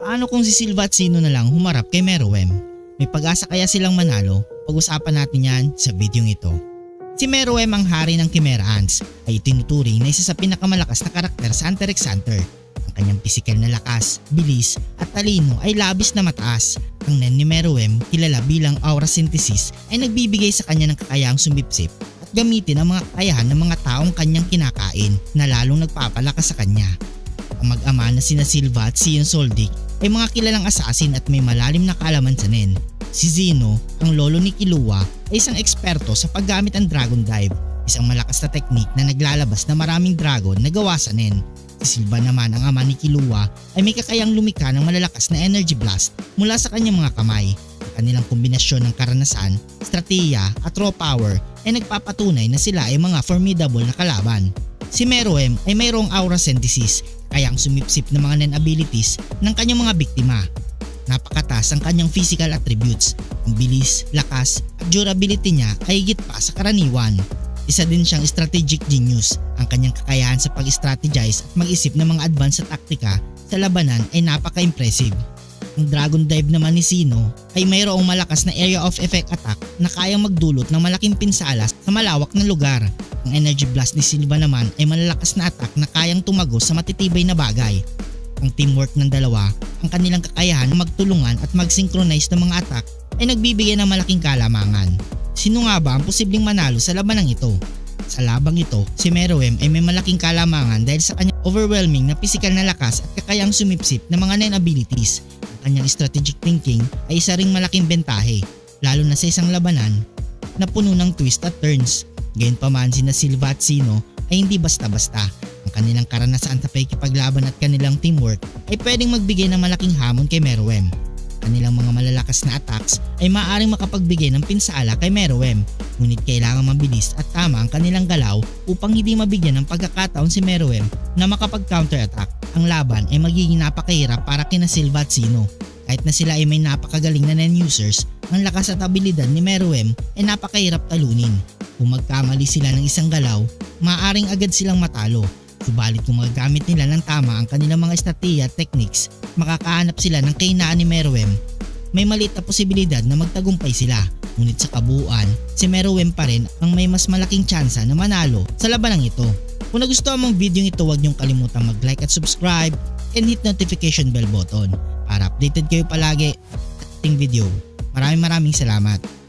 Paano kung si Silva at Zeno na lang humarap kay Meruem? May pag-asa kaya silang manalo? Pag-usapan natin yan sa videong ito. Si Meruem, ang hari ng Chimera Ants, ay tinuturing na isa sa pinakamalakas na karakter sa Hunter x Hunter. Ang kanyang pisikal na lakas, bilis at talino ay labis na mataas. Ang nen ni Meruem, kilala bilang aura synthesis, ay nagbibigay sa kanya ng kakayahang sumipsip at gamitin ang mga kakayahan ng mga taong kanyang kinakain na lalong nagpapalakas sa kanya. Ang mag-ama na sina Silva at Sion Soldic ay mga kilalang assassin at may malalim na kaalaman sa nen. Si Zeno, ang lolo ni Killua, ay isang eksperto sa paggamit ng Dragon Dive, isang malakas na teknik na naglalabas na maraming dragon na gawa sa nen. Si Silva naman, ang ama ni Killua, ay may kakayang lumikha ng malalakas na energy blast mula sa kanyang mga kamay. Ang kanilang kombinasyon ng karanasan, strategiya at raw power ay nagpapatunay na sila ay mga formidable na kalaban. Si Meruem ay mayroong aura synthesis, kayang sumipsip ng mga nen abilities ng kanyang mga biktima. Napakataas ang kanyang physical attributes, ang bilis, lakas at durability niya ay higit pa sa karaniwan. Isa din siyang strategic genius, ang kanyang kakayahan sa pag-strategize at mag-isip ng mga advanced na taktika sa labanan ay napaka-impressive. Ang Dragon Dive naman ni Zeno ay mayroong malakas na area of effect attack na kayang magdulot ng malaking pinsala sa malawak na lugar. Ang energy blast ni Silva naman ay malalakas na attack na kayang tumagos sa matitibay na bagay. Ang teamwork ng dalawa, ang kanilang kakayahan na magtulungan at mag-synchronize ng mga attack ay nagbibigay ng malaking kalamangan. Sino nga ba ang posibleng manalo sa labanang ito? Sa labang ito, si Meruem ay may malaking kalamangan dahil sa kanyang overwhelming na pisikal na lakas at kakayang sumipsip ng mga nen abilities. Ang kanyang strategic thinking ay isa ring malaking bentahe, lalo na sa isang labanan na puno ng twist at turns. Gayunpaman, sina Silva at Zeno ay hindi basta-basta. Ang kanilang karanasan sa pakikipaglaban at kanilang teamwork ay pwedeng magbigay ng malaking hamon kay Meruem. Kanilang mga malalakas na attacks ay maaaring makapagbigay ng pinsala kay Meruem, ngunit kailangan mabilis at tama ang kanilang galaw upang hindi mabigyan ng pagkakataon si Meruem na makapag-counter-attack. Ang laban ay magiging napakahirap para kina Silva at Zeno. Kahit na sila ay may napakagaling na nen users, ang lakas at abilidad ni Meruem ay napakahirap talunin. Kung magkamali sila ng isang galaw, maaaring agad silang matalo. Subalit kung magagamit nila ng tama ang kanilang mga estratehiya at techniques, makakahanap sila ng kahinaan ni Meruem. May maliit na posibilidad na magtagumpay sila, ngunit sa kabuuan, si Meruem pa rin ang may mas malaking tsansa na manalo sa labanang ito. Kung nagustuhan mong video ito, huwag niyong kalimutang mag-like at subscribe and hit notification bell button para updated kayo palagi sa ating video. Maraming salamat.